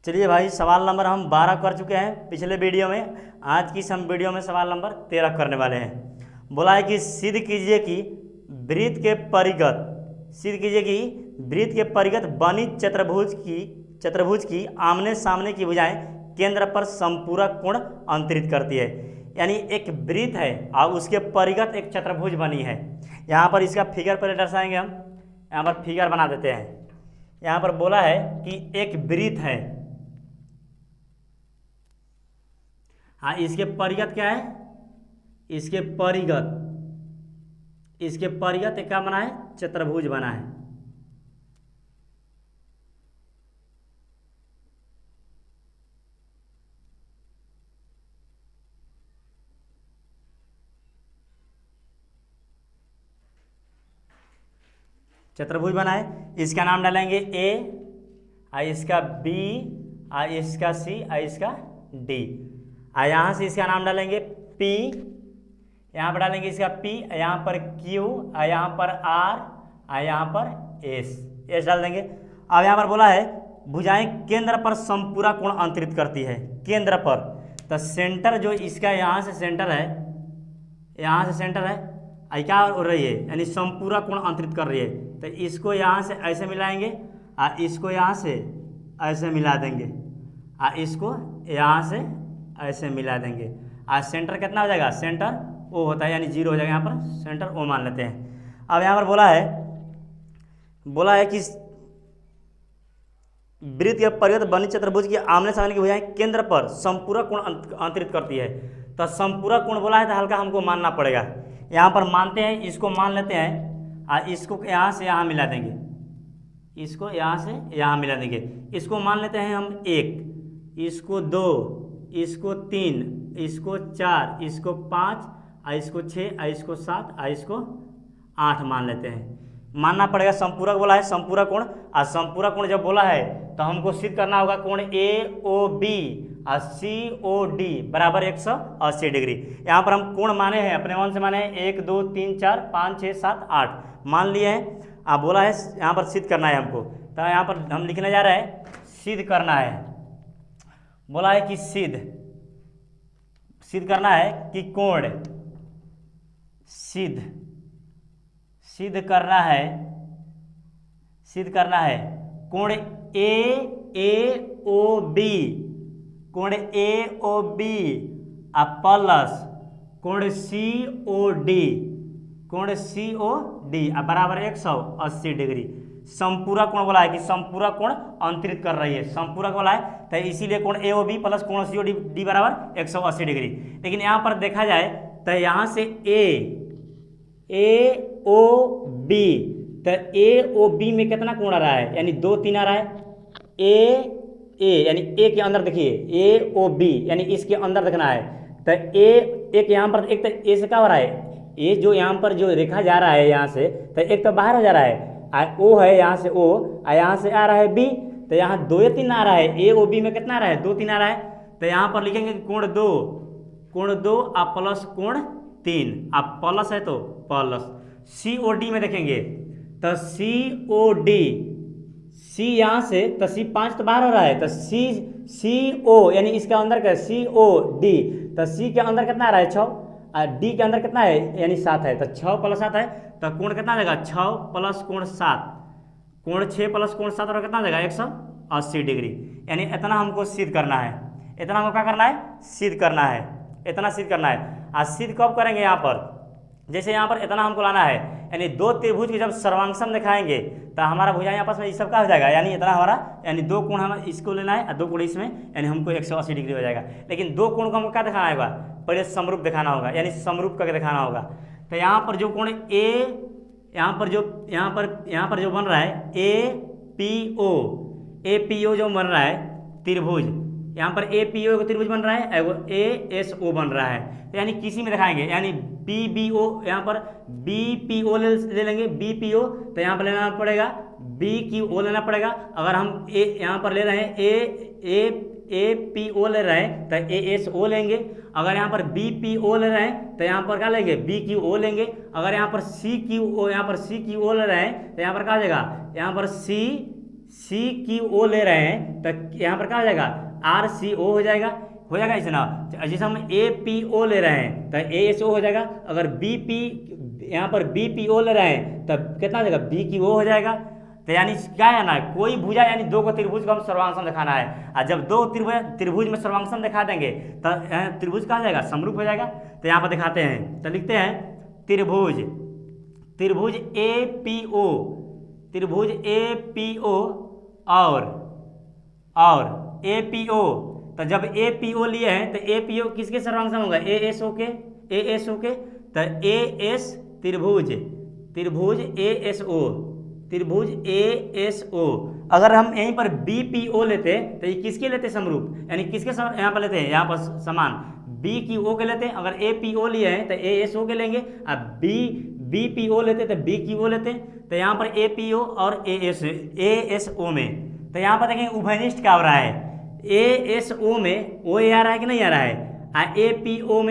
चलिए भाई, सवाल नंबर हम 12 कर चुके हैं पिछले वीडियो में। आज की इस हम वीडियो में सवाल नंबर 13 करने वाले हैं। बोला है कि सिद्ध कीजिए कि वृत्त के परिगत बनी चतुर्भुज की आमने सामने की भुजाएं केंद्र पर संपूरक कोण अंतरित करती है। यानी एक वृत्त है और उसके परिगत एक चतुर्भुज बनी है। यहाँ पर इसका फिगर पहले दर्शाएंगे हम। यहाँ पर फिगर बना देते हैं। यहाँ पर बोला है कि एक वृत्त है, हाँ, इसके परिगत क्या है, इसके परिगत एक क्या बना है, चतुर्भुज बना है। चतुर्भुज बना है, इसका नाम डालेंगे ए, और इसका बी, और इसका सी, और इसका डी। और यहाँ से इसका नाम डालेंगे पी, यहाँ पर डालेंगे इसका पी, यहाँ पर क्यू, और यहाँ पर आर, और यहाँ पर एस डाल देंगे। अब यहाँ पर बोला है भुजाएं केंद्र पर संपूरक कोण अंतरित करती है। केंद्र पर, तो सेंटर जो इसका यहाँ से सेंटर है, यहाँ से सेंटर है, क्या हो रही है, यानी संपूरक कोण अंतरित कर रही है। तो इसको यहाँ से ऐसे मिलाएंगे, और इसको यहाँ से ऐसे मिला देंगे, और इसको यहाँ से ऐसे मिला देंगे। और सेंटर कितना हो जाएगा, सेंटर ओ होता है, यानी 0 हो जाएगा। यहाँ पर सेंटर ओ मान लेते हैं। अब यहाँ पर बोला है कि वृत्त के परिगत बनी चतुर्भुज की आमने सामने की भुजाएं केंद्र पर संपूरक कोण अंतरित करती है। तो संपूरक कोण बोला है तो हल्का हमको मानना पड़ेगा। यहाँ पर मानते हैं, इसको मान लेते हैं, और इसको यहाँ से यहाँ मिला देंगे, इसको यहाँ से यहाँ मिला देंगे। इसको मान लेते हैं हम 1, इसको 2, इसको 3, इसको 4, इसको 5, और इसको 6, और इसको 7, और इसको 8 मान लेते हैं। मानना पड़ेगा, संपूरक बोला है, संपूरक कोण। और संपूरक कोण जब बोला है तो हमको सिद्ध करना होगा कोण ए ओ बी और सी ओ डी बराबर 180 डिग्री। यहाँ पर हम कोण माने हैं, अपने मन से माने हैं 1 2 3 4 5 6 7 8 मान लिए हैं। अब बोला है यहाँ पर सिद्ध करना है हमको, तो यहाँ पर हम लिखने जा रहे हैं सिद्ध करना है। बोला है कि सिद्ध करना है कि कोण सिद्ध करना है कोण ए ओ बी, कोण ए ओ बी प्लस कोण सी ओ डी बराबर 180 डिग्री। संपूरक कोण बोला है कि संपूरक कोण अंतरित कर रही है, संपूरक बोला है, तो इसीलिए कोण ए ओ बी प्लस कोण सी ओ डी बराबर 180 डिग्री। लेकिन यहाँ पर देखा जाए तो यहाँ से ए ओ बी, तो ए ओ बी में कितना कोण आ रहा है, यानी 2 3 आ रहा है। ए यानी ए के अंदर देखिए, ए ओ बी यानी इसके अंदर देखना है। तो एक यहाँ पर, एक तो ए से क्या हो रहा है, ए जो यहाँ पर जो रेखा जा रहा है यहाँ से, तो एक तो बाहर हो जा रहा है, ओ है यहाँ से ओ, यहाँ से आ रहा है बी, तो यहाँ 2 या 3 आ रहा है। ए ओ बी में कितना आ रहा है, 2 3 आ रहा है। तो यहाँ पर लिखेंगे कोण 2 आप प्लस कोण 3, आप प्लस है तो प्लस। सी ओ डी में देखेंगे तो सी ओ डी, सी यहाँ से, तो सी 5 तो बाहर हो रहा है, तो सी ओ यानी इसका अंदर क्या है, सी ओ डी, तो सी के अंदर कितना आ रहा है 6, और डी के अंदर कितना है, यानी 7 है। तो 6 प्लस 7 है, तो कोण कितना आ जाएगा, 6 प्लस कोण 7, कोण 6 प्लस कोण 7 और कितना आ जाएगा 180 डिग्री। यानी इतना हमको सिद्ध करना है, इतना हमको क्या करना है, सिद्ध करना है, इतना सिद्ध करना है। आज सिद्ध कब करेंगे, यहाँ पर जैसे यहाँ पर इतना हमको लाना है, यानी 2 त्रिभुज के जब सर्वांगसम दिखाएंगे तो हमारा भुजाएं आपस में ये सब का हो जाएगा, यानी इतना हमारा, यानी 2 कोण हमें इसको लेना है और 2 कोण इसमें, यानी हमको 180 डिग्री हो जाएगा। लेकिन 2 कोण को हमको क्या दिखाना होगा, पहले समरूप दिखाना होगा, यानी समरूप करके दिखाना होगा। तो यहाँ पर जो कोण ए, यहाँ पर जो बन रहा है ए पी ओ जो बन रहा है त्रिभुज, यहाँ पर ए पी ओ त्रिभुज बन रहा है, एगो ए एस ओ बन रहा है। तो यानी किसी में दिखाएंगे, यानी बी बी ओ, यहाँ पर बी पी ओ ले लेंगे, बी पी ओ, तो यहाँ पर लेना पड़ेगा बी क्यू ओ लेना पड़ेगा। अगर हम ए यहाँ पर ले रहे हैं ए पी ओ ले रहे हैं तो ए एस ओ लेंगे। अगर यहाँ पर बी पी ओ ले रहे हैं तो यहाँ पर क्या लेंगे, बी क्यू ओ लेंगे। अगर यहाँ पर सी क्यू ओ ले रहे हैं तो यहाँ पर क्या आ जाएगा, यहाँ पर सी क्यू ओ ले रहे हैं तो यहाँ पर क्या हो जाएगा, आर सी ओ हो जाएगा इसे ना। जैसे हम ए पी ओ ले रहे हैं तो ए एस ओ हो जाएगा। अगर बी पी यहाँ पर बी पी ओ ले रहे हैं तब कितना हो जाएगा, बी क्यू ओ हो जाएगा। तो यानी क्या है ना, कोई भुजा यानी दो को त्रिभुज को हम सर्वांगसम दिखाना है, और जब दो त्रिभुज में सर्वांगसम दिखा देंगे तो त्रिभुज कहा जाएगा, समरूप हो जाएगा। तो यहाँ पर दिखाते हैं, तो लिखते हैं त्रिभुज ए पी ओ, त्रिभुज ए पी ओ और ए पी ओ। तो जब ए पी ओ लिए हैं तो ए पी ओ किसके सर्वांगसम होगा, ए एस ओ के, ए एस ओ के। तो ए एस त्रिभुज ए एस ओ, त्रिभुज ए एस ओ। अगर हम यहीं पर बी पी ओ लेते तो ये किसके लेते समरूप, यानी किसके यहाँ पर लेते हैं, यहाँ पर समान बी की ओ के लेते हैं। अगर ए पी ओ लिए हैं तो ए एस ओ के लेंगे, अब बी पी ओ लेते तो बी की ओ लेते हैं। तो यहाँ पर ए पी ओ और ए एस ओ में, तो यहाँ पर देखेंगे उभयनिष्ठ क्या हो रहा है, ए एस ओ में ओ आ रहा है कि नहीं आ रहा है, ए पी ओ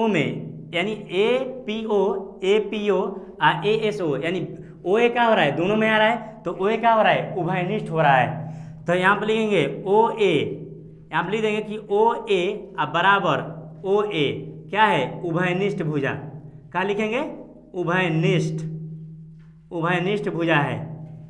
में यानी A P O A S O यानी ओ ए क्या हो रहा है, दोनों में आ रहा है। तो ओ ए क्या हो रहा है, उभयनिष्ठ हो रहा है। तो यहाँ पर लिखेंगे ओ ए, यहाँ पर लिख देंगे कि ओ ए बराबर ओ ए क्या है, उभयनिष्ठ भुजा। क्या लिखेंगे, उभयनिष्ठ भुजा है,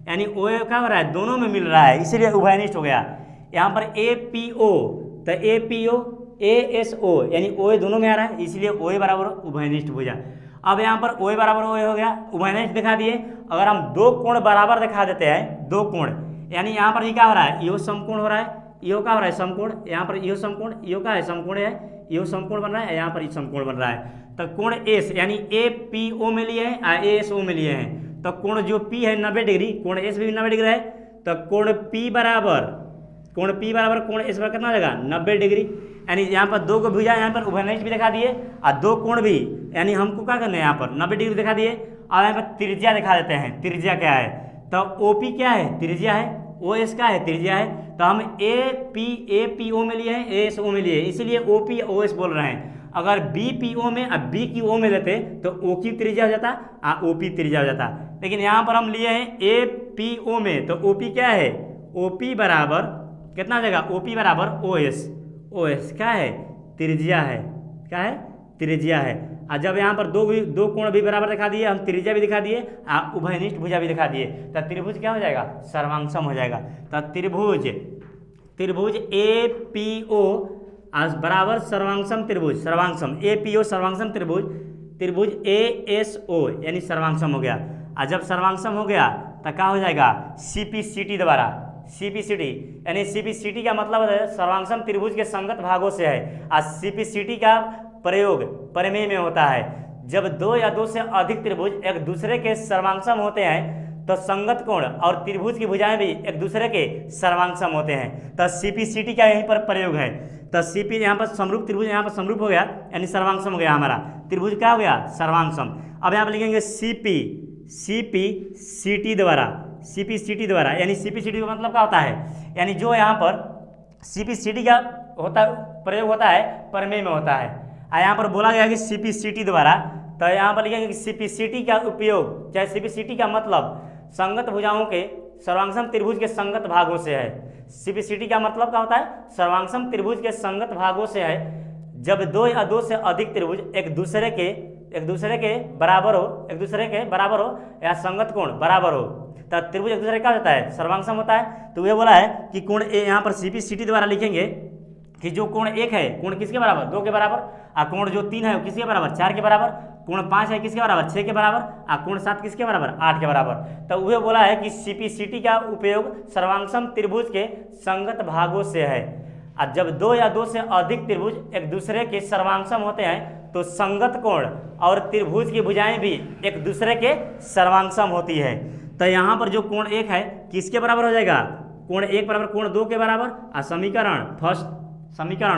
यानी ओ ए क्या हो रहा है, दोनों में मिल रहा है, इसीलिए उभयनिष्ठ हो गया। यहाँ पर ए पी ओ, तो A P O A S O यानी ओ ए दोनों में आ रहा है, इसलिए ओ ए बराबर उभयनिष्ठ भुजा। अब यहाँ पर ओ ए बराबर ओ ए हो गया, उभयनिष्ठ दिखा दिए। अगर हम दो कोण बराबर दिखा देते हैं, दो कोण, यानी यहाँ पर ये क्या हो रहा है, यो समकोण हो रहा है, यो क्या हो रहा है, समकोण। यहाँ पर यो समकोण, यो क्या है, समकोण है, यो समकोण बन रहा है, यहाँ पर ये समकोण बन रहा है। तो कोण एस यानी ए पी ओ में लिए हैं, ए एस ओ में लिए हैं। तो कोण जो पी है 90 डिग्री, कोण एस भी 90 डिग्री है। तो कोण पी बराबर कोण एस पर कितना हो जाएगा, 90 डिग्री। यानी यहाँ पर दो को भुजा, यहाँ पर उभयनिष्ठ भी दिखा दिए और दो कोण भी, यानी हमको क्या करना है, यहाँ पर 90 डिग्री दिखा दिए। और यहाँ पर त्रिज्या दिखा देते हैं, त्रिज्या क्या है, तो ओ पी क्या है, त्रिज्या है, ओ एस क्या है, त्रिज्या है। तो हम ए पी ओ में लिए हैं, ए एस ओ में लिए, इसीलिए ओ पी ओ एस बोल रहे हैं। अगर बी पी ओ में अब बी की ओ में लेते तो ओ की त्रिज्या हो जाता, ओ पी त्रिज्या हो जाता। लेकिन यहाँ पर हम लिए हैं ए पी ओ में, तो ओ पी क्या है, ओ पी बराबर कितना हो जाएगा, ओ पी बराबर ओ एस क्या है, त्रिज्या है, क्या है, त्रिज्या है। और जब यहाँ पर दो कोण भी बराबर दिखा दिए, हम त्रिज्या भी दिखा दिए, उभयनिष्ठ भुजा भी दिखा दिए, तो त्रिभुज क्या हो जाएगा, सर्वांगसम हो जाएगा। तो त्रिभुज ए पी ओ बराबर सर्वांगसम त्रिभुज, सर्वांगसम ए पी ओ सर्वांगसम त्रिभुज ए एस ओ यानी सर्वांगसम हो गया। और जब सर्वांगसम हो गया तो क्या हो जाएगा, सी पी सी टी द्वारा, सीपीसीटी यानी सीपीसीटी का मतलब है सर्वांगसम त्रिभुज के संगत भागों से है। और सीपीसीटी का प्रयोग प्रमेय में होता है, जब दो या दो से अधिक त्रिभुज एक दूसरे के सर्वांगसम होते हैं तो संगत कोण और त्रिभुज की भुजाएं भी एक दूसरे के सर्वांगसम होते हैं। तो सीपीसीटी का यहीं पर प्रयोग है। तो सीपी यहाँ पर समरूप त्रिभुज, यहाँ पर समरूप हो गया यानी सर्वांगसम हो गया, हमारा त्रिभुज क्या हो गया, सर्वांगसम। अब यहाँ पर लिखेंगे सीपीसीटी द्वारा, यानी सीपीसीटी का मतलब क्या होता है, यानी जो यहाँ पर सीपीसीटी का प्रयोग होता है प्रमेय में होता है। यहाँ पर बोला गया कि सीपीसीटी द्वारा, तो यहाँ पर लिखेंगे कि सीपीसीटी का उपयोग, चाहे सीपीसीटी का मतलब संगत भुजाओं के सर्वांगसम त्रिभुज के संगत भागों से है। सीपीसीटी का मतलब क्या होता है, सर्वांगसम त्रिभुज के संगत भागों से है। जब दो या दो से अधिक त्रिभुज एक दूसरे के बराबर हो या संगत कोण बराबर हो, तो त्रिभुज एक दूसरे का होता है, सर्वांगसम होता है। तो ये बोला है कि कोण ए, यहाँ पर सीपीसीटी द्वारा लिखेंगे कि जो कोण 1 है, कोण किसके बराबर, 2 के बराबर। और कोण जो 3 है वो किसके बराबर, 4 के बराबर। कोण 5 है किसके बराबर, 6 के बराबर। और कोण 7 किसके बराबर, 8 के बराबर। तो वह बोला है कि सीपीसीटी का उपयोग सर्वांगसम त्रिभुज के संगत भागों से है। और जब दो या दो से अधिक त्रिभुज एक दूसरे के सर्वांगसम होते हैं तो संगत कोण और त्रिभुज की भुजाएं भी एक दूसरे के सर्वांगसम होती है। तो यहाँ पर जो कोण 1 है किसके बराबर हो जाएगा, कोण 1 बराबर कोण 2 के बराबर। और समीकरण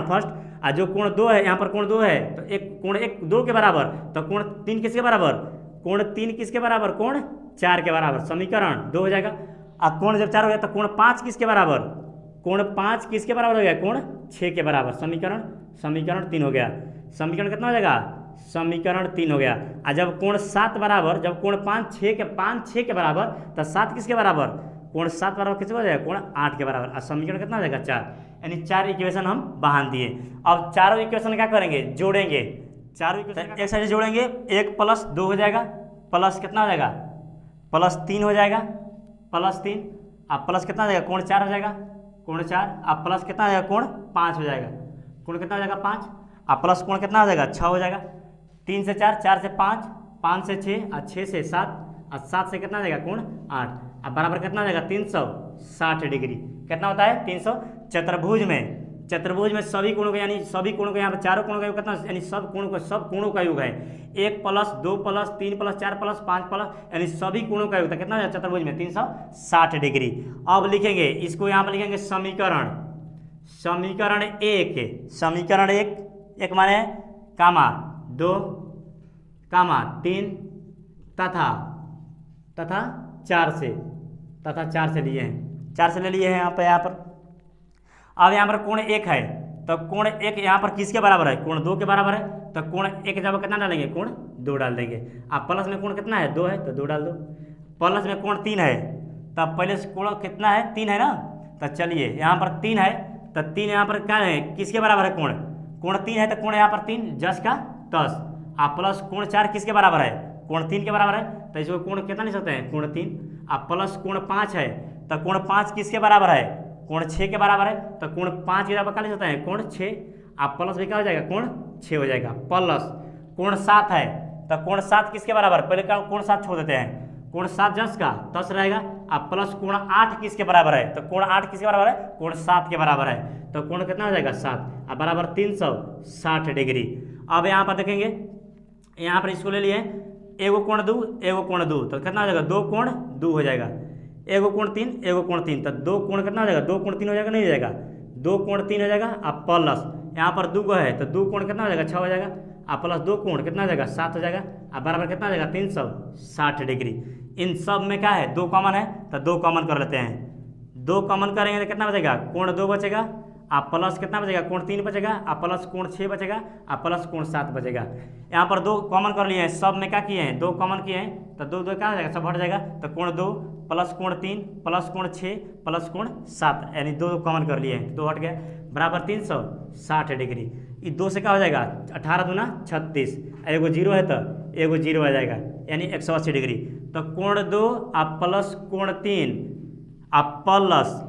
फर्स्ट। और जो कोण 2 है, यहाँ पर कोण 2 है तो कोण 1 2 के बराबर, तो कोण 3 किसके बराबर, कोण 3 किसके बराबर, कोण 4 के बराबर। समीकरण 2 हो जाएगा। और कोण जब 4 हो गया तो कोण 5 किसके बराबर, कोण 5 किसके बराबर हो गया, कोण 6 के बराबर। समीकरण 3 हो गया। समीकरण कितना हो जाएगा, समीकरण 3 हो गया। और जब कोण 7 बराबर, जब कोण 5 6 के बराबर, तो 7 किसके बराबर, कोण 7 बराबर किसके हो जाएगा, कोण 8 के बराबर। और समीकरण कितना हो जाएगा 4, यानी 4 इक्वेशन हम बांध दिए। अब चारों इक्वेशन क्या करेंगे, जोड़ेंगे। चारों इक्वेशन एक साइड जोड़ेंगे, 1 + 2 हो जाएगा, प्लस कितना हो जाएगा, +3 हो जाएगा, +3। अब प्लस कितना हो जाएगा, कोण 4 हो जाएगा, कोण 4। अब प्लस कितना हो जाएगा, कोण 5 हो जाएगा, कोण कितना हो जाएगा 5। अब प्लस कोण कितना हो जाएगा 6 हो जाएगा। 3 से 4, 4 से 5, 5 से 6 और 6 से 7 और 7 से कितना हो जाएगा, कोण 8। अब बराबर कितना हो जाएगा 360 डिग्री। कितना होता है 300। चतुर्भुज में सभी कोणों का, यानी सभी कोणों का, यहाँ पर चारों कोणों का योग कितना, यानी सब कोणों का योग है 1 + 2 + 3 + 4 + 5 +, यानी सभी कोणों का योग था कितना चतुर्भुज में 360 डिग्री। अब लिखेंगे इसको, यहाँ पर लिखेंगे समीकरण 1, एक माने कामा 2 कामा 3 तथा 4 से लिए हैं, 4 से ले लिए हैं यहाँ पर। अब यहाँ पर कोण 1 है, तो कोण 1 यहाँ पर किसके बराबर है, कोण 2 के बराबर है। तो कोण 1 जब कितना डालेंगे, कोण 2 डाल देंगे। अब प्लस में कोण कितना है 2 है, तो 2 डाल दो। प्लस में कोण 3 है, तब पहले से कोण कितना है 3 है ना, तो चलिए यहाँ पर 3 है, तो 3 यहाँ पर क्या है, किसके बराबर है, कोण 3 है, तो कोण यहाँ पर 3 10 का 10। आप प्लस कोण 4 किसके बराबर है, कोण 3 के बराबर है, तो इसको कोण कितना लिख सकते हैं, कोण 3। आप प्लस कोण 5 है, तो कोण 5 किसके बराबर है, कोण 6 के बराबर है, तो कोण 5 के बराबर क्या लिख सकते हैं, कोण 6। आप प्लस भी क्या हो जाएगा, कोण 6 हो जाएगा। प्लस कोण 7 है, तो कोण 7 किसके बराबर, पहले का कोण 7 छोड़ देते हैं, कोण 7 10 का 10 रहेगा। अब प्लस कोण 8 किसके बराबर है, तो कोण 8 किसके बराबर है, कोण 7 के बराबर है, तो कोण कितना हो जाएगा 7 बराबर 360 डिग्री। अब यहाँ पर देखेंगे, यहाँ पर इसको ले लिए एगो कोण 2 तो कितना हो जाएगा, 2 कोण 2 हो जाएगा, एगो कोण 3 तो 2 कोण कितना हो जाएगा, 2 कोण 3 हो जाएगा, नहीं हो जाएगा, 2 कोण 3 हो जाएगा। अब प्लस यहाँ पर 2 है, तो 2 कोण कितना हो जाएगा 6 हो जाएगा। अब प्लस 2 कोण कितना हो जाएगा 7 हो जाएगा। अब बराबर कितना हो जाएगा 360 डिग्री। इन सब में क्या है 2 कॉमन है, तो 2 कॉमन कर लेते हैं। 2 कॉमन करेंगे तो कितना बचेगा, कोण 2 बचेगा। आप प्लस कितना बचेगा, कोण 3 बचेगा। आप प्लस कोण 6 बचेगा। आप प्लस कोण 7 बचेगा। यहाँ पर 2 कॉमन कर लिए हैं, सब में क्या किए हैं 2 कॉमन किए हैं, तो 2 क्या हो जाएगा, सब हट जाएगा। तो कोण 2 प्लस कोण 3 प्लस कोण 6 प्लस कोण 7, यानी 2 कॉमन कर लिए हैं, 2 हट गया, बराबर 360 डिग्री। ये 2 से क्या हो जाएगा 18 दूना 36, एगो 0 है तो एगो 0 आ जाएगा, यानी 180 डिग्री। तो कोण 2 आप प्लस कोण 3 आप प्लस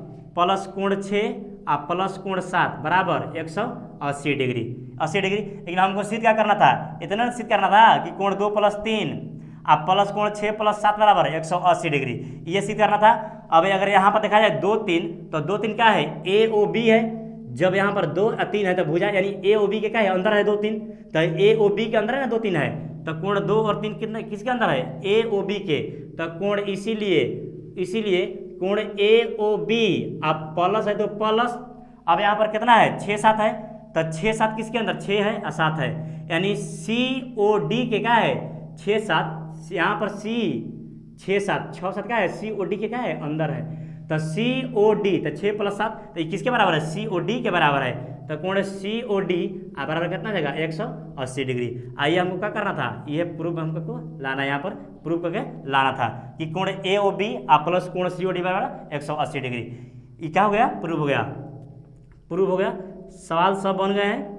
कोण 6 आप प्लस कोण 7 बराबर 180 डिग्री। 80 डिग्री। लेकिन हमको सिद्ध क्या करना था, इतना सिद्ध करना था कि कोण 2 प्लस 3 आप प्लस कोण 6 प्लस 7 बराबर 180 डिग्री, ये सिद्ध करना था। अब अगर यहाँ पर देखा जाए 2 3, तो 2 3 क्या है, ए ओ बी है। जब यहाँ पर 2 और 3 है तो भुजा, यानी ए ओ बी के क्या है, अंदर है 2 3, तो ए ओ बी के अंदर है ना 2 3 है, तो कोण 2 और 3 कितने किसके अंदर है, ए ओ बी के। तो कोण इसीलिए कोण ए ओ बी आप प्लस है तो प्लस। अब यहाँ पर कितना है 6 7 है, तो 6 7 किसके अंदर 6 है और 7 है, यानी सी ओ डी के क्या है 6 7, यहाँ पर सी 6 7 6 7 क्या है, सी ओ डी के क्या है अंदर है, तो सी ओ डी, तो 6 प्लस 7 तो किसके बराबर है, सी ओ डी के बराबर है। तो कोण सी ओ डी बराबर कितना जाएगा 180 डिग्री। आइए हमको क्या करना था, ये प्रूफ हमको लाना, यहाँ पर प्रूफ करके लाना था कि कोण ए ओ बी प्लस कोण सी ओ डी बराबर 180 डिग्री। ये क्या हो गया, प्रूफ हो गया। सवाल सब बन गए हैं,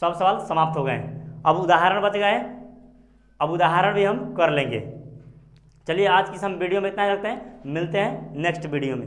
सब सवाल समाप्त हो गए हैं। अब उदाहरण बच गए, अब उदाहरण भी हम कर लेंगे। चलिए आज की हम वीडियो में इतना ही रखते हैं, मिलते हैं नेक्स्ट वीडियो में।